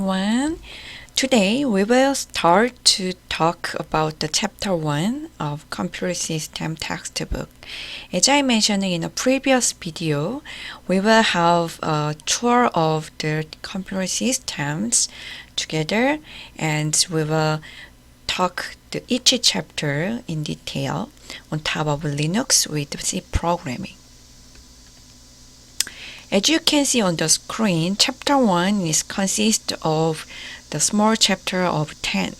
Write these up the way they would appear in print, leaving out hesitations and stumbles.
Sungkyunkwan. Today we will start to talk about the chapter 1 of computer system textbook. As I mentioned in a previous video, we will have a tour of the computer systems together and we will talk each chapter in detail on top of Linux with C programming. As you can see on the screen, chapter 1 consists of the small chapter of 10.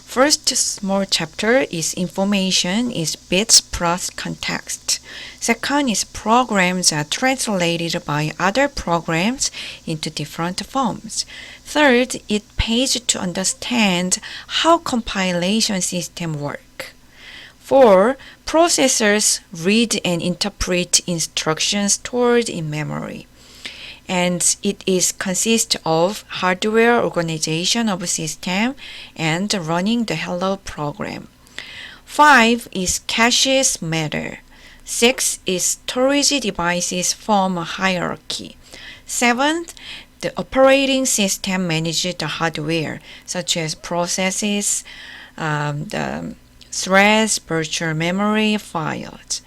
First small chapter is information, is bits plus context. Second is programs are translated by other programs into different forms. Third, it pays to understand how compilation systems work. 4. Processors read and interpret instructions stored in memory. And it consists of hardware organization of system and running the hello program. 5 is caches matter. 6 is storage devices form a hierarchy. 7, the operating system manages the hardware such as processes, the threads, virtual memory, files.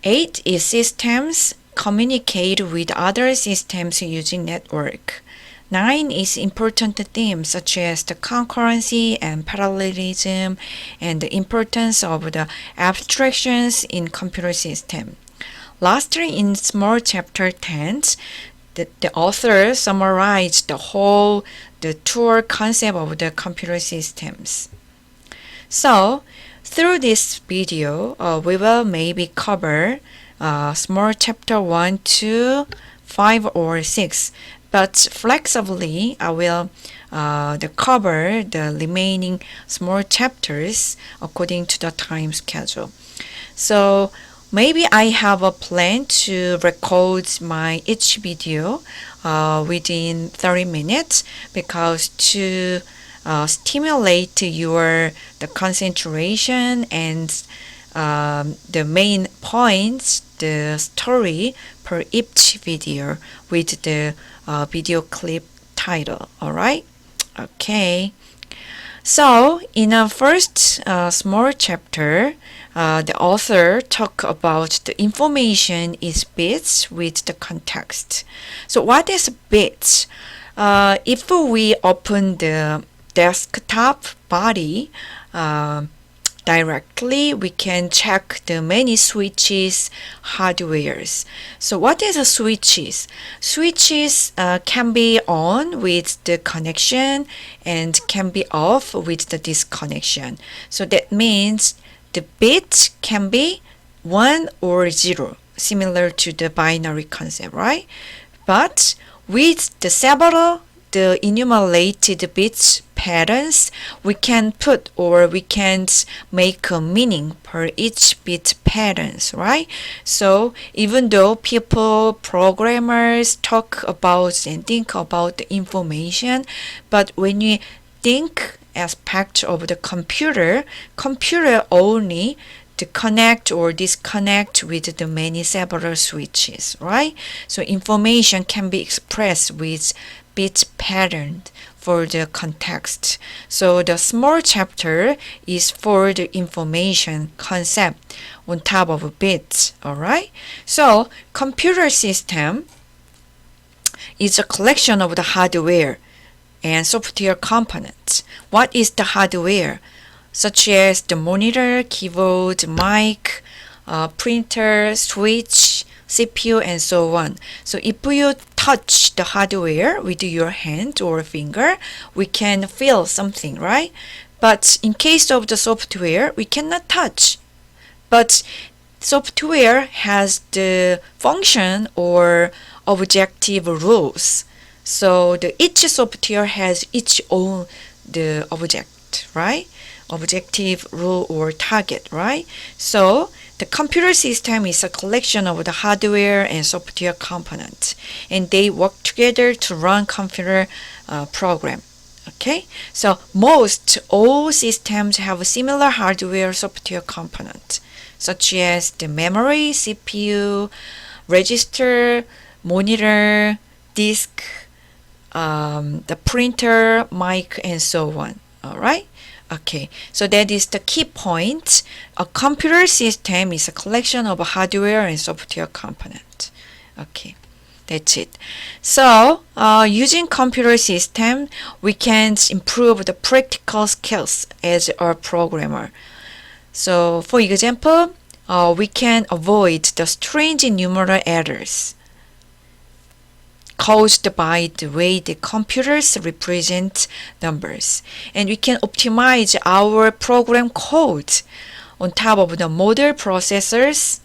8 is systems communicate with other systems using network. 9 is important themes such as the concurrency and parallelism and the importance of the abstractions in computer system. Lastly, in small chapter 10, the author summarized the tour concept of the computer systems. So, through this video, we will maybe cover small chapter 1 to 5 or 6, but flexibly I will cover the remaining small chapters according to the time schedule. So maybe I have a plan to record each video within 30 minutes because to stimulate the concentration and the main points, the story per each video with the video clip title. Alright? Okay. So, in our first small chapter, the author talk about the information is bits with the context. So, what is bits? If we open the desktop body, directly, we can check the many switches, hardwares. So what is a switches? Switches can be on with the connection and can be off with the disconnection. So that means the bit can be 1 or 0, similar to the binary concept, right? But with the several the enumerated bits patterns, we can put or we can make a meaning per each bit patterns, right? So even though programmers talk about and think about the information, but when you think aspect of the computer only to connect or disconnect with the many several switches, right? So information can be expressed with bit pattern for the context. So the small chapter is for the information concept on top of bits, alright? So computer system is a collection of the hardware and software components. What is the hardware? Such as the monitor, keyboard, mic, printer, switch, CPU, and so on. So if you touch the hardware with your hand or finger, we can feel something, right? But in case of the software, we cannot touch. But software has the function or objective rules. So each software has its own the object, right? Objective rule or target, right? So the computer system is a collection of the hardware and software components, and they work together to run computer program. Okay, so all systems have a similar hardware software component, such as the memory, CPU, register, monitor, disk, the printer, mic, and so on. All right. Okay, so that is the key point. A computer system is a collection of hardware and software components. Okay, that's it. So, using computer system, we can improve the practical skills as a programmer. So, for example, we can avoid the strange numeral errors caused by the way the computers represent numbers. And we can optimize our program code on top of the model processors,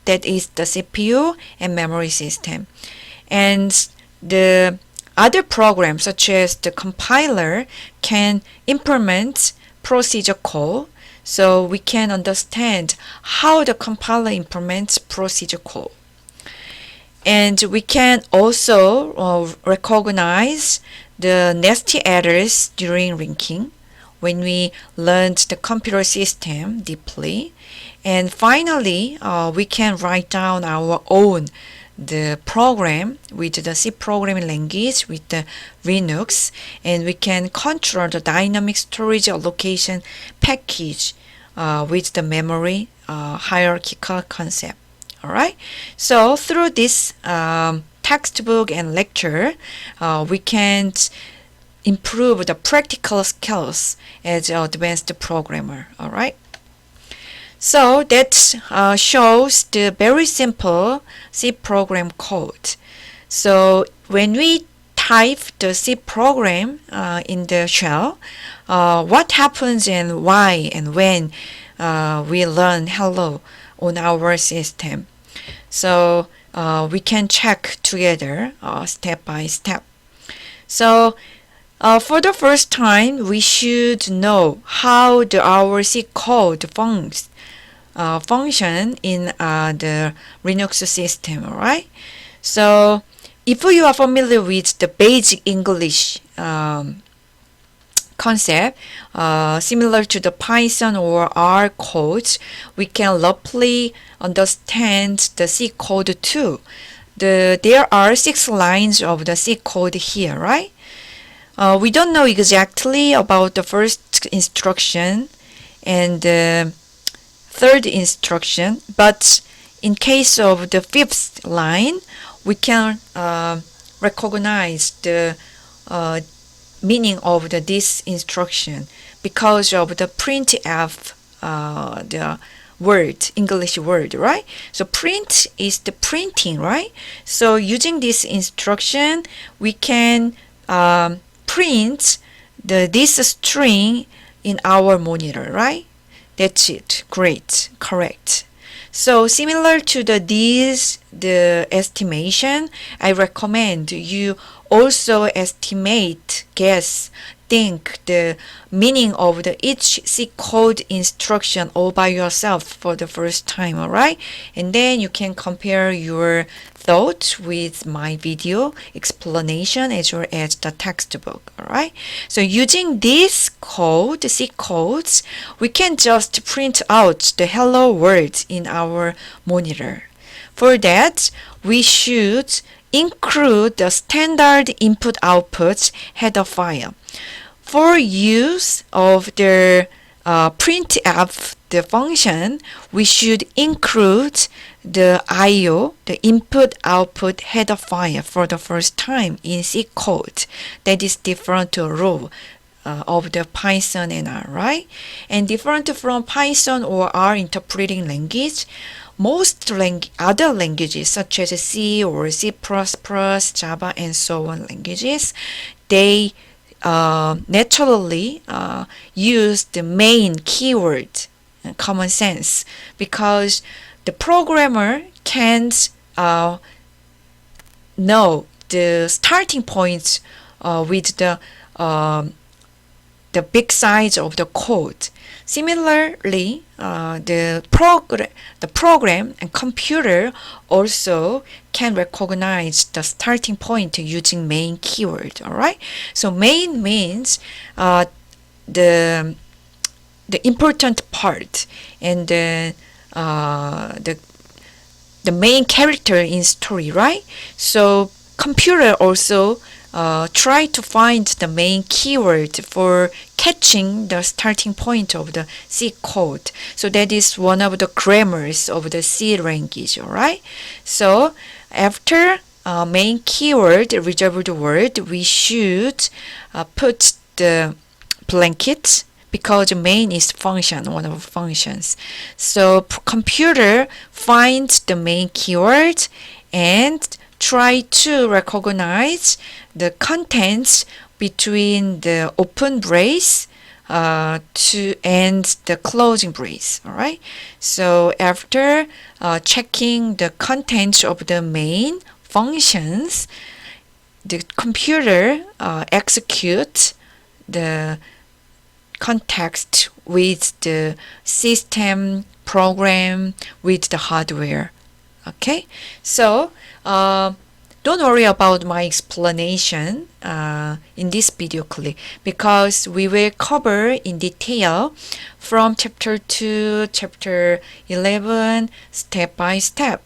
that is the CPU and memory system. And the other programs such as the compiler can implement procedure code, so we can understand how the compiler implements procedure code. And we can also recognize the nasty errors during linking when we learned the computer system deeply. And finally, we can write down our own the program with the C programming language with the Linux, and we can control the dynamic storage allocation package with the memory hierarchical concept. All right. So through this textbook and lecture, we can improve the practical skills as an advanced programmer. All right. So that shows the very simple C program code. So when we type the C program in the shell, what happens and why and when we learn hello on our system. So we can check together step by step. So for the first time, we should know how our C code function in the Linux system, alright? So if you are familiar with the basic English concept, similar to the Python or R codes, we can roughly understand the C code too. There are 6 lines of the C code here, right? We don't know exactly about the first instruction and the third instruction, but in case of the 5th line, we can recognize the meaning of this instruction because of the printf, the word, English word, right? So print is the printing, right? So using this instruction, we can print this string in our monitor, right? That's it. Great. Correct. So similar to the estimation, I recommend you also estimate, guess, think the meaning of each C code instruction all by yourself for the first time, alright? And then you can compare your thoughts with my video explanation as well as the textbook, alright? So using this code, C codes, we can just print out the hello words in our monitor. For that, we should include the standard input-output header file. For use of the printf, the function, we should include the IO, the input-output header file for the first time in C code. That is different to rule of the Python and R, right? And different from Python or R interpreting language, most other languages such as C or C++, Java, and so on languages, they naturally use the main keyword, common sense, because the programmer can't know the starting points with the big size of the code. Similarly, the program and computer also can recognize the starting point using main keyword. All right. So main means the important part and the main character in story, right? So computer also try to find the main keyword for catching the starting point of the C code. So that is one of the grammars of the C language, alright? So after main keyword, reserved word, we should put the blanket because main is function, one of functions. So computer finds the main keyword and try to recognize the contents between the open brace to and the closing brace. All right. So after checking the contents of the main functions, the computer executes the context with the system program with the hardware. Okay, so don't worry about my explanation in this video clip because we will cover in detail from chapter 2, chapter 11, step by step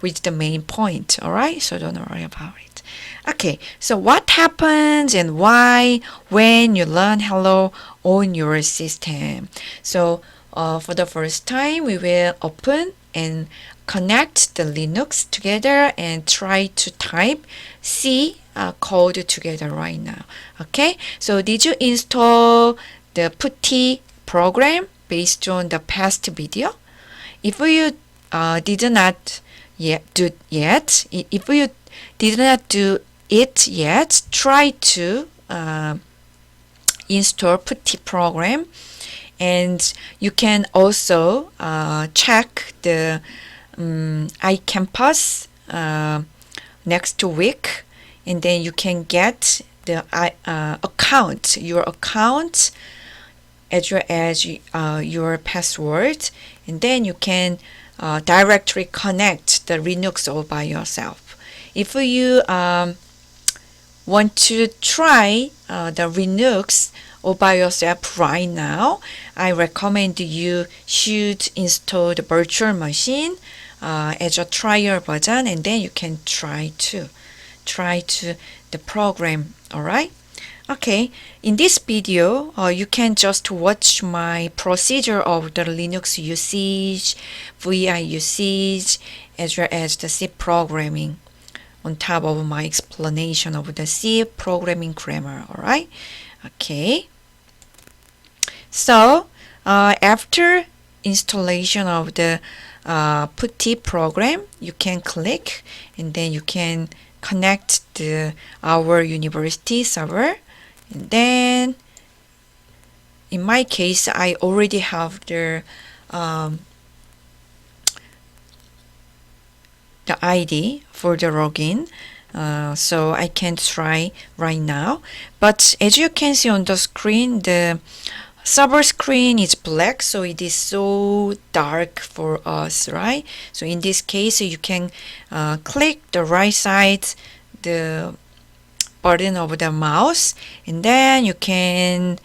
with the main point. Alright, so don't worry about it. Okay, so what happens and why when you learn hello on your system? So for the first time, we will open and connect the Linux together and try to type C code together right now. Okay, so did you install the PuTTY program based on the past video? If you did not do it yet, try to install PuTTY program, and you can also check the iCampus next week, and then you can get the account, your account as well as your password, and then you can directly connect the Linux all by yourself. If you want to try the Linux all by yourself right now, I recommend you should install the virtual machine as a trial version, and then you can try to the program. Alright, okay, in this video you can just watch my procedure of the Linux usage, VI usage, as well as the C programming on top of my explanation of the C programming grammar. Alright, okay, so after installation of the PuTTY program, you can click and then you can connect our university server, and then in my case I already have the ID for the login, so I can try right now. But as you can see on the screen, the server screen is black, so it is so dark for us, right? So in this case, you can click the right side, the button of the mouse, and then you can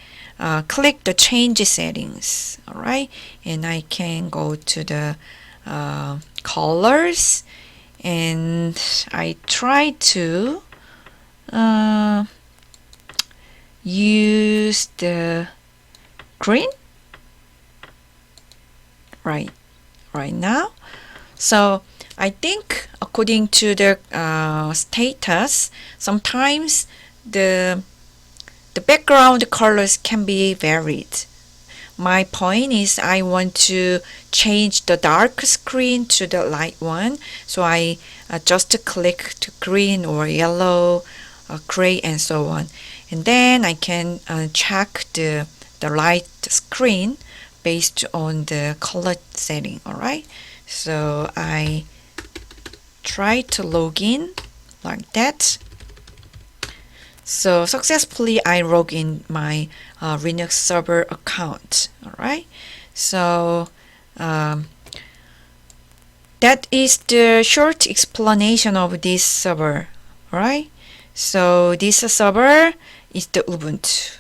click the change settings. All right, and I can go to the colors, and I try to use the green right now. So I think according to the status, sometimes the background colors can be varied. My point is I want to change the dark screen to the light one, so I just click to green or yellow, gray, and so on, and then I can check the light screen based on the color setting. Alright, so I try to log in like that. So successfully I log in my Linux server account. Alright, so that is the short explanation of this server. Alright, so this server is the Ubuntu.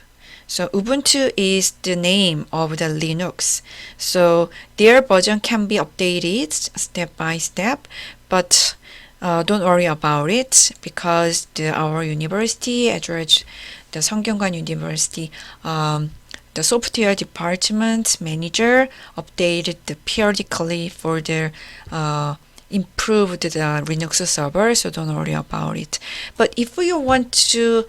So Ubuntu is the name of the Linux. So their version can be updated step by step, but don't worry about it because our university, as well as the Sungkyunkwan University, the software department manager updated periodically for the improved the Linux server, so don't worry about it. But if you want to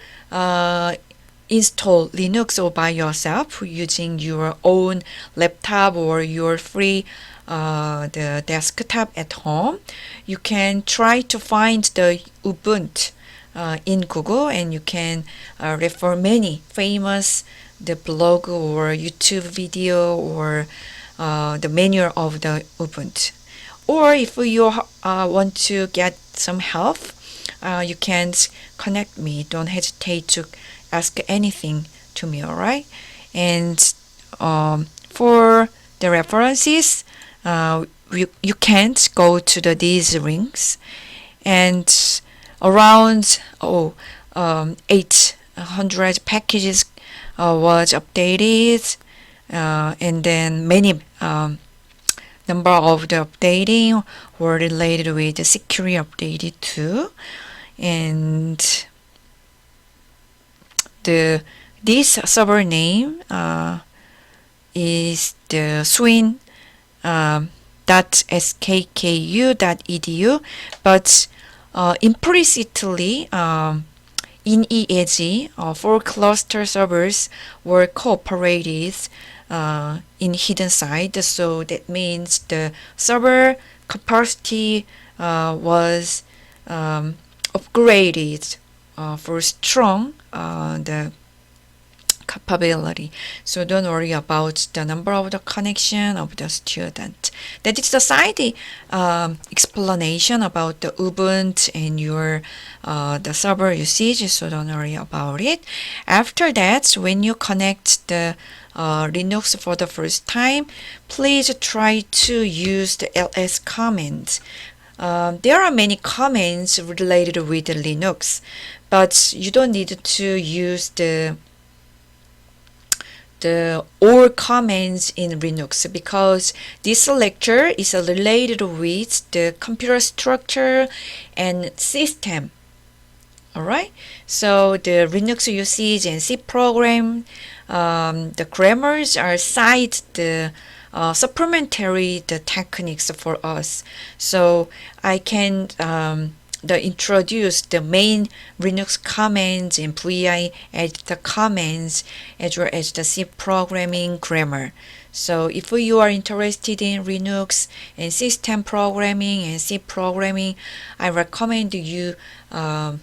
install Linux all by yourself using your own laptop or your free the desktop at home, you can try to find the Ubuntu in Google, and you can refer many famous the blog or YouTube video or the manual of the Ubuntu. Or if you want to get some help, you can connect me. Don't hesitate to ask anything to me, alright? And for the references, you can't go to these links. And around 800 packages was updated, and then many number of the updating were related with the security updated too. And this server name is the swin.skku.edu, but implicitly in EAG, 4 cluster servers were cooperated in hidden side, so that means the server capacity was upgraded for strong the capability. So don't worry about the number of the connection of the student. That is the side explanation about the Ubuntu and your the server usage. So don't worry about it. After that, when you connect the Linux for the first time, please try to use the ls command. There are many commands related with the Linux, but you don't need to use the all commands in Linux, because this lecture is related with the computer structure and system. Alright, so the Linux usage and C program, the grammars are side the supplementary the techniques for us. So I can introduce the main Linux commands and VI editor commands, as well as the C programming grammar. So if you are interested in Linux and system programming and C programming, I recommend you to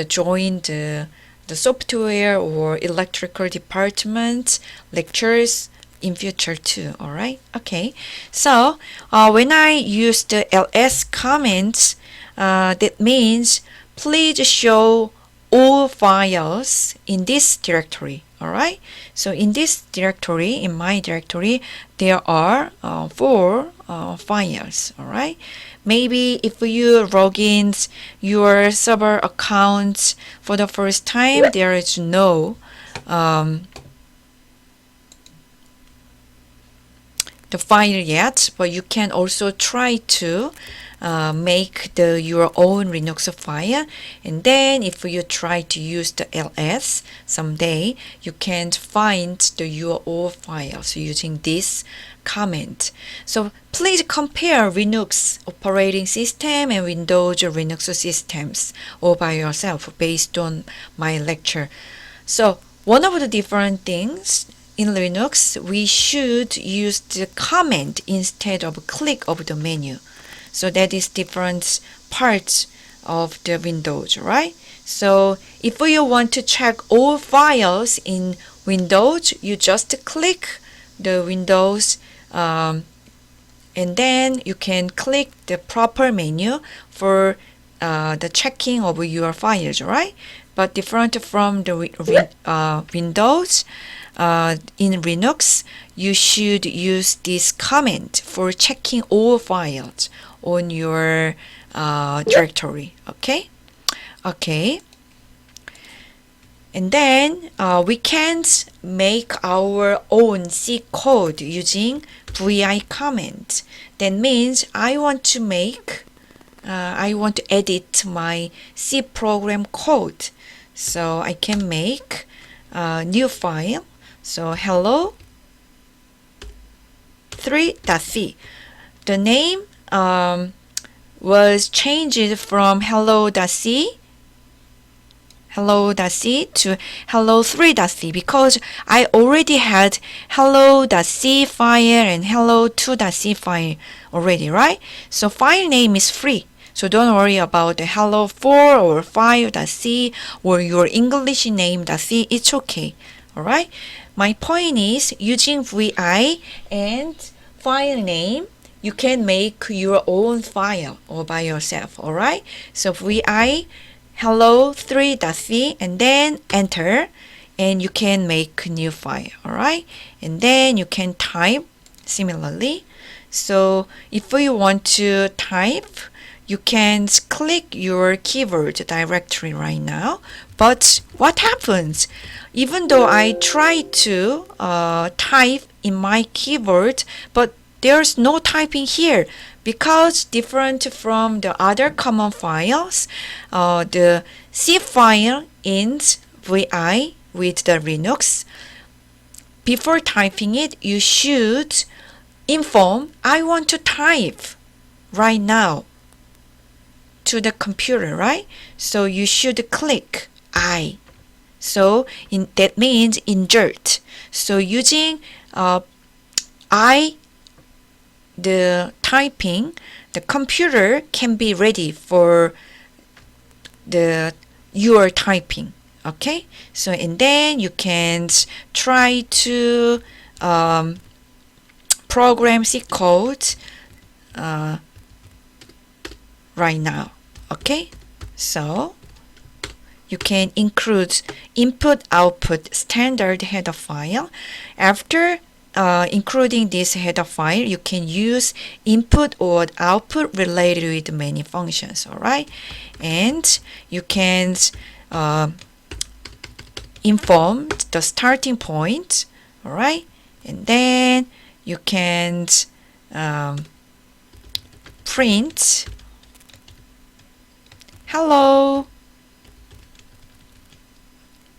join the software or electrical department lectures in future too. Alright, okay. So when I use the ls commands, that means please show all files in this directory. Alright, so in this directory, in my directory, there are 4 files. Alright, maybe if you log in your server account for the first time, there is no the file yet, but you can also try to make your own Linux file, and then if you try to use the ls someday, you can find your own files using this command. So please compare Linux operating system and Windows Linux systems all by yourself based on my lecture. So one of the different things in Linux, we should use the command instead of click of the menu. So that is different parts of the Windows, right? So if you want to check all files in Windows, you just click the Windows and then you can click the proper menu for the checking of your files, right? But different from the Windows, in Linux, you should use this command for checking all files on your directory. Okay? Okay. And then we can make our own C code using VI command. That means I want to make I want to edit my C program code. So I can make a new file. So hello 3.c. The name was changed from hello.c to hello3.c because I already had hello.c file and hello2.c file already, right? So file name is free. So don't worry about the hello4 or 5.c or your English name.c. It's okay. Alright? My point is using VI and file name, you can make your own file all by yourself. Alright? So VI hello3.c and then enter, and you can make a new file. Alright? And then you can type similarly. So if you want to type, you can click your keyword directory right now. But what happens? Even though I try to type in my keyboard, but there's no typing here because different from the other common files, the C file in VI with the Linux, before typing it, you should inform, I want to type right now to the computer, right? So you should click I. So that means insert. So using I, the typing, the computer can be ready for your typing. Okay? So and then you can try to program C code right now. Okay? So you can include input output standard header file. After including this header file, you can use input or output related with many functions. Alright? And you can inform the starting point. Alright? And then you can print hello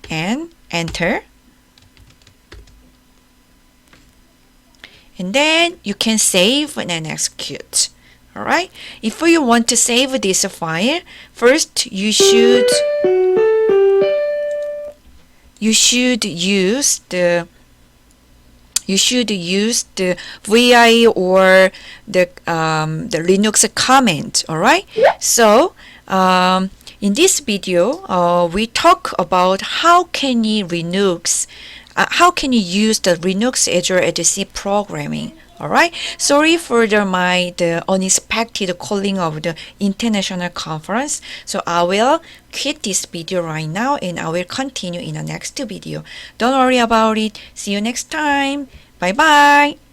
and enter. And then you can save and execute. Alright? If you want to save this file, first you should use the VI or the Linux command. Alright? So in this video, we talk about how can you use the Linux Azure ADC programming. Alright, sorry for the unexpected calling of the international conference. So I will quit this video right now and I will continue in the next video. Don't worry about it. See you next time. Bye bye.